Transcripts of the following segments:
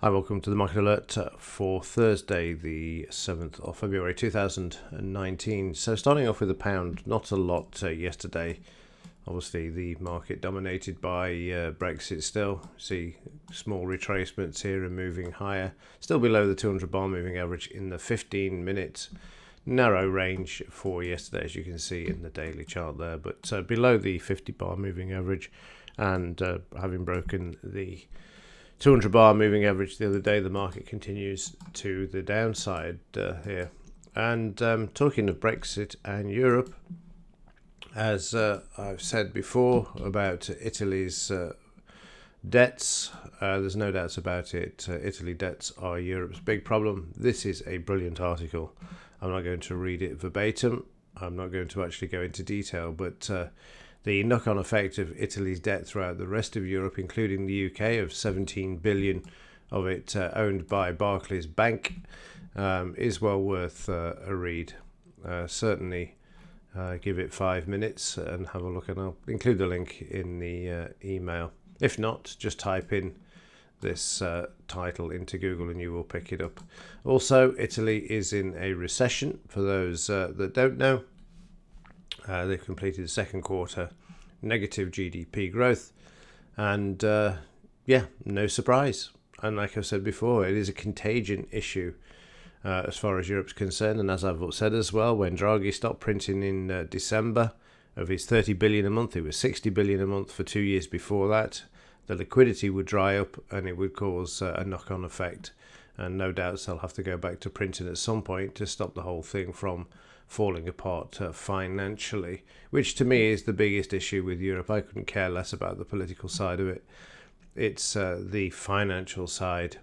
Hi, welcome to the Market Alert for Thursday, the 7th of February 2019. So starting off with the pound, not a lot yesterday. Obviously, the market dominated by Brexit still. See small retracements here and moving higher. Still below the 200 bar moving average in the 15-minute narrow range for yesterday, as you can see in the daily chart there. But below the 50 bar moving average and having broken the 200 bar moving average the other day, the market continues to the downside here. And talking of Brexit and Europe, as I've said before about Italy's debts, there's no doubts about it. Italy debts are Europe's big problem. This is a brilliant article. I'm not going to read it verbatim. I'm not going to actually go into detail, but the knock-on effect of Italy's debt throughout the rest of Europe, including the UK, of 17 billion of it owned by Barclays Bank, is well worth a read. Certainly give it 5 minutes and have a look, and I'll include the link in the email. If not, just type in this title into Google and you will pick it up. Also, Italy is in a recession, for those that don't know. They've completed the second quarter negative GDP growth, and no surprise. And like I said before, it is a contagion issue as far as Europe's concerned. And as I've said as well, when Draghi stopped printing in December of his 30 billion a month, it was 60 billion a month for 2 years before that. The liquidity would dry up and it would cause a knock-on effect. And no doubt they'll have to go back to printing at some point to stop the whole thing from falling apart financially, which to me is the biggest issue with Europe. I couldn't care less about the political side of it. It's the financial side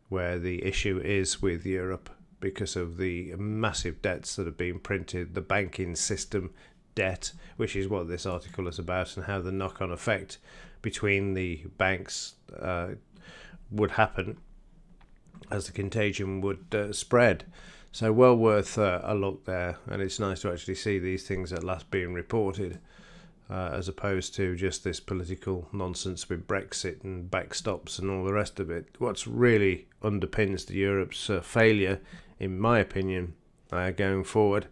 where the issue is with Europe because of the massive debts that have been printed, the banking system debt, which is what this article is about, and how the knock-on effect between the banks would happen as the contagion would spread. So well worth a look there, and it's nice to actually see these things at last being reported, as opposed to just this political nonsense with Brexit and backstops and all the rest of it. What's really underpins the Europe's failure, in my opinion, going forward,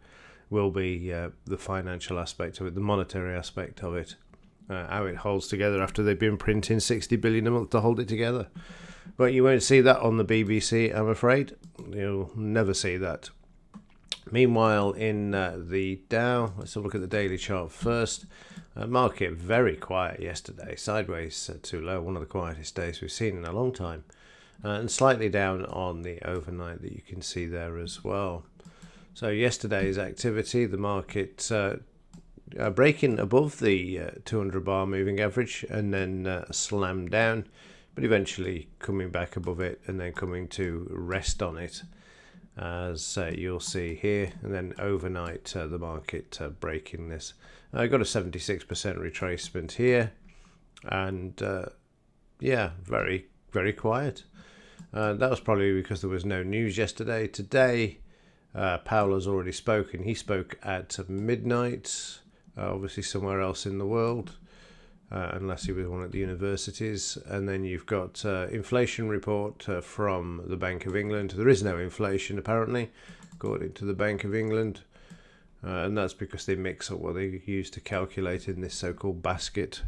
will be the financial aspect of it, the monetary aspect of it, how it holds together after they've been printing 60 billion a month to hold it together. But you won't see that on the BBC, I'm afraid. You'll never see that. Meanwhile, in the Dow, let's have a look at the daily chart first. Market very quiet yesterday, sideways too low, one of the quietest days we've seen in a long time. And slightly down on the overnight that you can see there as well. So yesterday's activity, the market breaking above the 200 bar moving average and then slammed down, but eventually coming back above it and then coming to rest on it, as you'll see here. And then overnight, the market breaking this. I got a 76% retracement here, and very, very quiet. That was probably because there was no news yesterday. Today, Powell has already spoken. He spoke at midnight, obviously somewhere else in the world. Unless he was one at the universities. And then you've got inflation report from the Bank of England. There is no inflation, apparently, according to the Bank of England. And that's because they mix up what they use to calculate in this so-called basket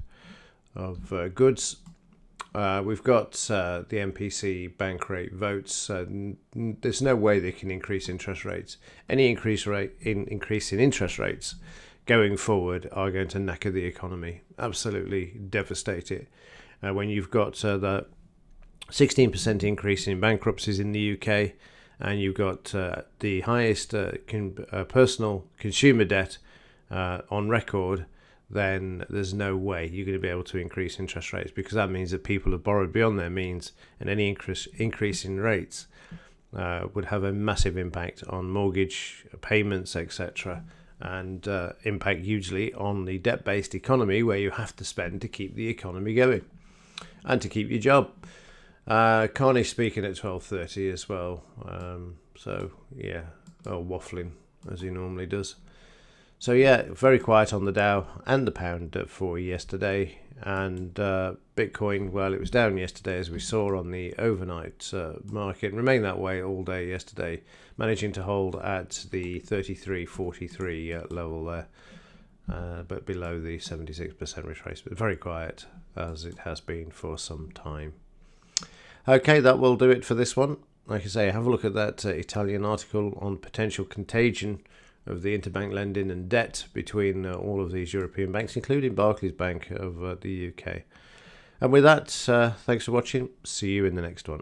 of goods. We've got the MPC bank rate votes. There's no way they can increase interest rates. Any increase in interest rates going forward are going to knacker the economy, absolutely devastate it. When you've got the 16% increase in bankruptcies in the UK, and you've got the highest personal consumer debt on record, then there's no way you're going to be able to increase interest rates, because that means that people have borrowed beyond their means, and any increase in rates would have a massive impact on mortgage payments, etc., and impact hugely on the debt-based economy, where you have to spend to keep the economy going and to keep your job. Carney speaking at 12:30 as well, waffling as he normally does. So very quiet on the Dow and the pound for yesterday. and Bitcoin, well, it was down yesterday, as we saw on the overnight market, and remained that way all day yesterday, managing to hold at the 33.43 level there, but below the 76% retracement. Very quiet, as it has been for some time. Okay, that will do it for this one. Like I say, have a look at that Italian article on potential contagion of the interbank lending and debt between all of these European banks, including Barclays Bank of the UK. And with that, thanks for watching. See you in the next one.